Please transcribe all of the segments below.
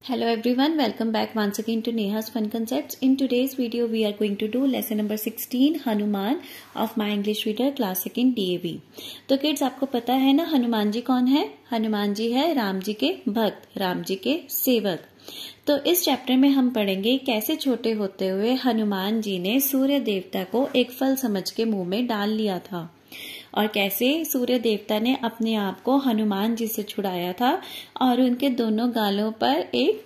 Hello everyone, welcome back once again to Neha's Fun Concepts. In today's video, we are going to do lesson number 16 Hanuman of My English Reader Class 2 DAV. तो kids आपको पता है ना हनुमान जी कौन है? हनुमान जी है राम जी के भक्त, राम जी के सेवक. तो इस चैप्टर में हम पढ़ेंगे कैसे छोटे होते हुए हनुमान जी ने सूर्य देवता को एक फल समझ के मुंह में डाल लिया था और कैसे सूर्य देवता ने अपने आप को हनुमान जी से छुड़ाया था और उनके दोनों गालों पर एक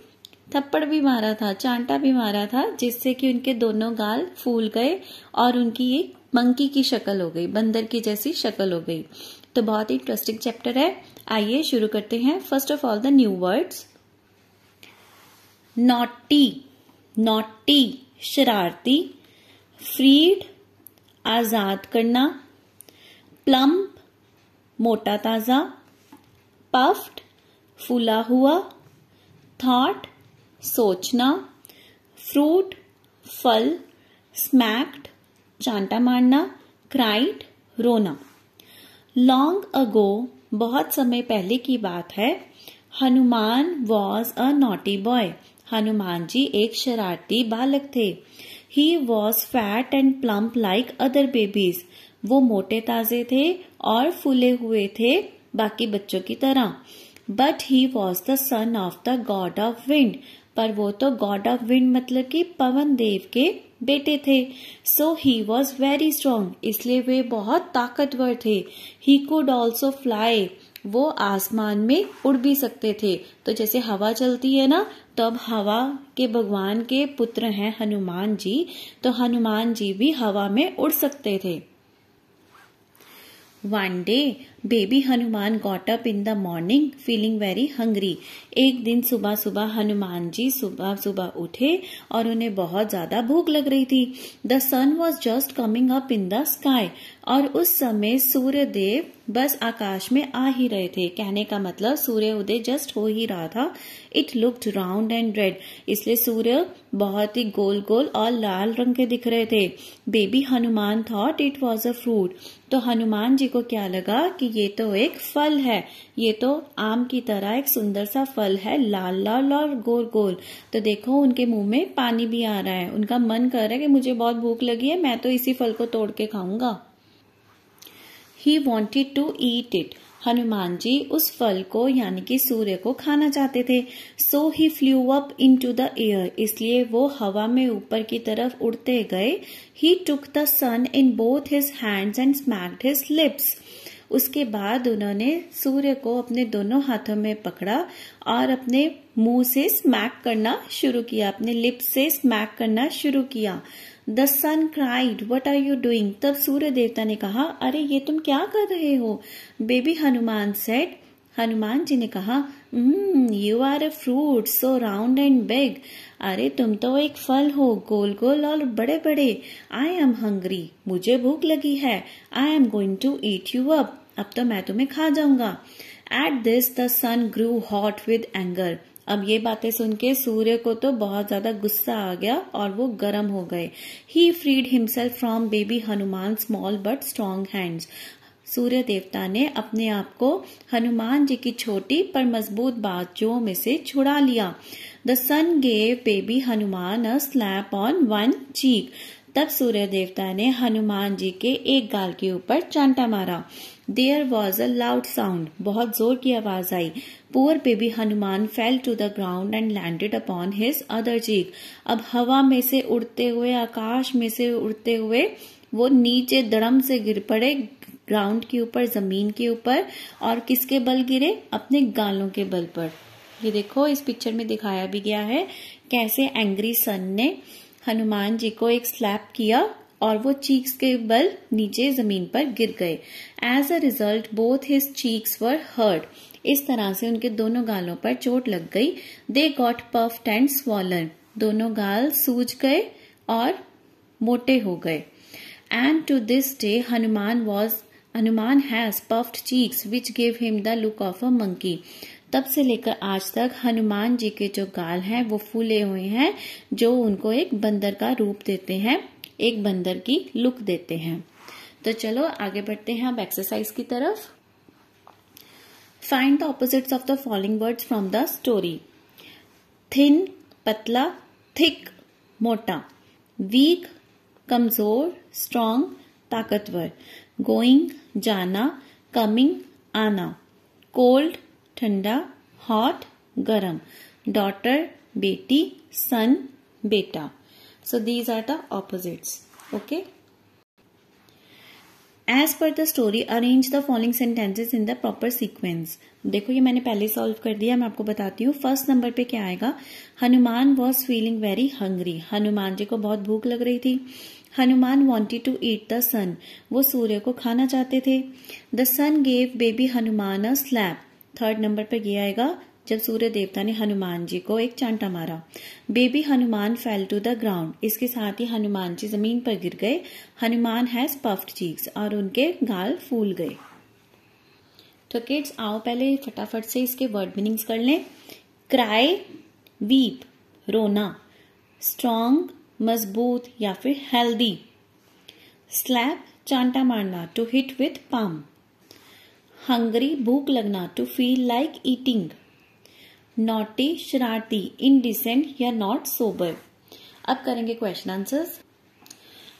थप्पड़ भी मारा था, चांटा भी मारा था, जिससे कि उनके दोनों गाल फूल गए और उनकी एक मंकी की शक्ल हो गई, बंदर की जैसी शक्ल हो गई. तो बहुत ही इंटरेस्टिंग चैप्टर है. आइए शुरू करते हैं. First of all the new words. Naughty, naughty शरारती. फ्रीड आजाद करना. प्लम्प मोटा ताजा. पफ्ड फूला हुआ. थॉट सोचना. फ्रूट फल. स्मैक्ड चांटा मारना. क्राइड रोना. लॉन्ग अगो बहुत समय पहले की बात है. Hanuman was a naughty boy. Hanuman ji एक शरारती बालक थे. He was fat and plump like other babies. वो मोटे ताजे थे और फूले हुए थे बाकी बच्चों की तरह. But he was the son of the god of wind. पर वो तो गॉड ऑफ विंड मतलब कि पवन देव के बेटे थे. सो ही वॉज वेरी स्ट्रॉन्ग. इसलिए वे बहुत ताकतवर थे. He could also fly. वो आसमान में उड़ भी सकते थे. तो जैसे हवा चलती है ना, तो अब हवा के भगवान के पुत्र हैं हनुमान जी. तो हनुमान जी भी हवा में उड़ सकते थे. One day, baby Hanuman got up in the morning feeling very hungry. एक दिन सुबह सुबह हनुमान जी सुबह सुबह उठे और उन्हें बहुत ज्यादा भूख लग रही थी. The sun was just coming up in the sky. और उस समय सूर्य देव बस आकाश में आ ही रहे थे. कहने का मतलब सूर्य उदय जस्ट हो ही रहा था. It looked round and red. इसलिए सूर्य बहुत ही गोल गोल और लाल रंग के दिख रहे थे. Baby Hanuman thought it was a fruit. तो हनुमान जी को क्या लगा कि ये तो एक फल है. ये तो आम की तरह एक सुंदर सा फल है, लाल लाल और गोल गोल. तो देखो उनके मुंह में पानी भी आ रहा है. उनका मन कर रहा है कि मुझे बहुत भूख लगी है, मैं तो इसी फल को तोड़ के खाऊंगा. He wanted to eat it. Hanuman ji उस फल को यानी कि सूर्य को खाना चाहते थे. So he flew up into the air. इसलिए वो हवा में ऊपर की तरफ उड़ते गए. He took the sun in both his hands and smacked his lips. उसके बाद उन्होंने सूर्य को अपने दोनों हाथों में पकड़ा और अपने मुंह से स्मैक करना शुरू किया, अपने लिप्स से स्मैक करना शुरू किया. The sun cried, "What are you doing?" तब सूर्य देवता ने कहा, अरे ये तुम क्या कर रहे हो? Baby हनुमान said, हनुमान जी ने कहा, You are a fruit, so round and big. अरे तुम तो एक फल हो, गोल गोल और बड़े बड़े. I am hungry. मुझे भूख लगी है. I am going to eat you up. अब तो मैं तुम्हें खा जाऊंगा. At this the sun grew hot with anger. अब ये बातें सुन के सूर्य को तो बहुत ज्यादा गुस्सा आ गया और वो गर्म हो गए. He freed himself from baby Hanuman small but strong hands. सूर्य देवता ने अपने आप को हनुमान जी की छोटी पर मजबूत बाजुओं में से छुड़ा लिया. The sun gave baby Hanuman a slap on one cheek. तब सूर्य देवता ने हनुमान जी के एक गाल के ऊपर चांटा मारा. There was a loud sound. बहुत जोर की आवाज आई. Poor baby Hanuman fell to the ground and landed upon his other cheek. अब हवा में से उड़ते हुए, आकाश में से उड़ते हुए वो नीचे धड़म से गिर पड़े ग्राउंड के ऊपर, जमीन के ऊपर. और किसके बल गिरे? अपने गालों के बल पर. ये देखो इस पिक्चर में दिखाया भी गया है कैसे एंग्री सन ने हनुमान जी को एक स्लैप किया और वो चीक्स के बल नीचे जमीन पर गिर गए. As a result both his cheeks were hurt. इस तरह से उनके दोनों गालों पर चोट लग गई. They got puffed and swollen. दोनों गाल सूज गए और मोटे हो गए. And to this day Hanuman has puffed cheeks which give him the look of a monkey. तब से लेकर आज तक हनुमान जी के जो गाल हैं वो फूले हुए हैं, जो उनको एक बंदर का रूप देते हैं, एक बंदर की लुक देते हैं. तो चलो आगे बढ़ते हैं अब एक्सरसाइज की तरफ. Find the opposites of the following words from the story. Thin पतला, थिक मोटा, वीक कमजोर, स्ट्रॉन्ग ताकतवर, गोइंग जाना, कमिंग आना, कोल्ड ठंडा, हॉट गरम, डॉटर बेटी, सन बेटा. So these are the opposites. Okay. As per the story, arrange the following sentences in the proper sequence. देखो ये मैंने पहले सॉल्व कर दिया, मैं आपको बताती हूँ. फर्स्ट नंबर पे क्या आएगा? Hanuman was feeling very hungry. Hanuman ji को बहुत भूख लग रही थी. Hanuman wanted to eat the sun. वो सूर्य को खाना चाहते थे. The sun gave baby Hanuman a slap. Third number पे ये आएगा जब सूर्य देवता ने हनुमान जी को एक चांटा मारा. Baby Hanuman fell to the ground. इसके साथ ही हनुमान जी जमीन पर गिर गए. Hanuman has puffed cheeks. और उनके गाल फूल गए. तो किड्स आओ पहले फटाफट से इसके वर्ड मीनिंग्स कर लें. क्राई वीप रोना, स्ट्रॉन्ग मजबूत या फिर हेल्दी, स्लैप चांटा मारना to hit with palm, hungry भूख लगना to feel like eating, naughty शरारती, इनडिसेंट या नॉट सोबर. अब करेंगे question answers.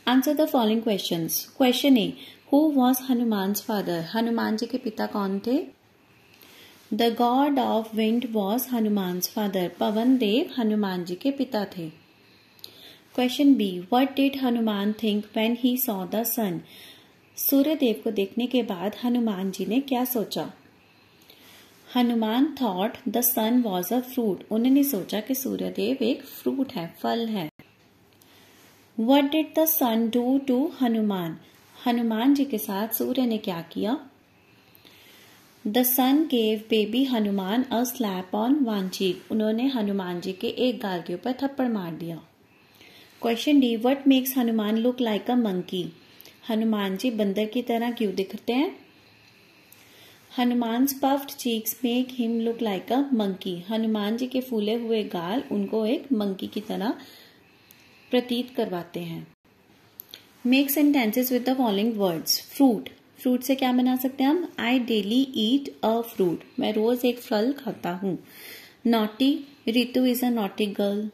Answer the following questions. Question A, who was Hanuman's father. Hanuman ji के पिता कौन थे? The god of wind was Hanuman's father. Pavan Dev Hanuman ji के पिता थे. Question B, what did Hanuman think when he saw the sun. Surya Dev को देखने के बाद हनुमान जी ने क्या सोचा? Hanuman thought the sun was a fruit. उन्होंने सोचा कि सूर्यदेव एक फ्रूट है, फल है. What did the sun do to Hanuman. Hanuman ji के साथ सूर्य ने क्या किया? The sun gave baby Hanuman a slap on one cheek. उन्होंने हनुमान जी के एक गाल के ऊपर थप्पड़ मार दिया. Question D, what makes Hanuman look like a monkey. Hanuman ji बंदर की तरह क्यों दिखते हैं? Hanuman's puffed cheeks make him look like a monkey. Hanuman ji के फूले हुए गाल उनको एक मंकी की तरह प्रतीत करवाते हैं. Make sentences with the following words. Fruit. Fruit से क्या बना सकते हैं हम? I daily eat a fruit. मैं रोज एक फल खाता हूँ. Naughty. Ritu is a naughty girl.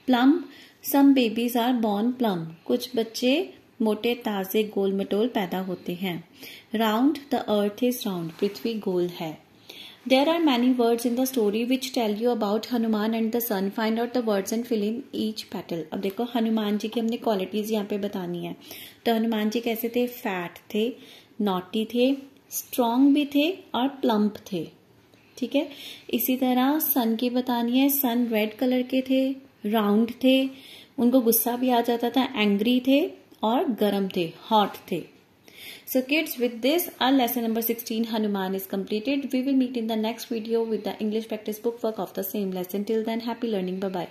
Plum. Some babies are born plum. कुछ बच्चे मोटे ताजे गोल मटोल पैदा होते हैं. Round. The earth is round. पृथ्वी गोल है. There are many words in the story which tell you about Hanuman and the sun. Find out the words and fill in each petal. अब देखो हनुमान जी की हमने क्वालिटीज यहाँ पे बतानी है. तो हनुमान जी कैसे थे? फैट थे, नॉटी थे, स्ट्रॉन्ग भी थे और प्लम्प थे. ठीक है. इसी तरह सन की बतानी है. सन रेड कलर के थे, राउंड थे, उनको गुस्सा भी आ जाता था, एंग्री थे और गर्म थे, हॉट थे. So kids, with this our lesson number 16 Hanuman is completed. We will meet in the next video with the English practice book work of the same lesson. Till then, happy learning. Bye bye.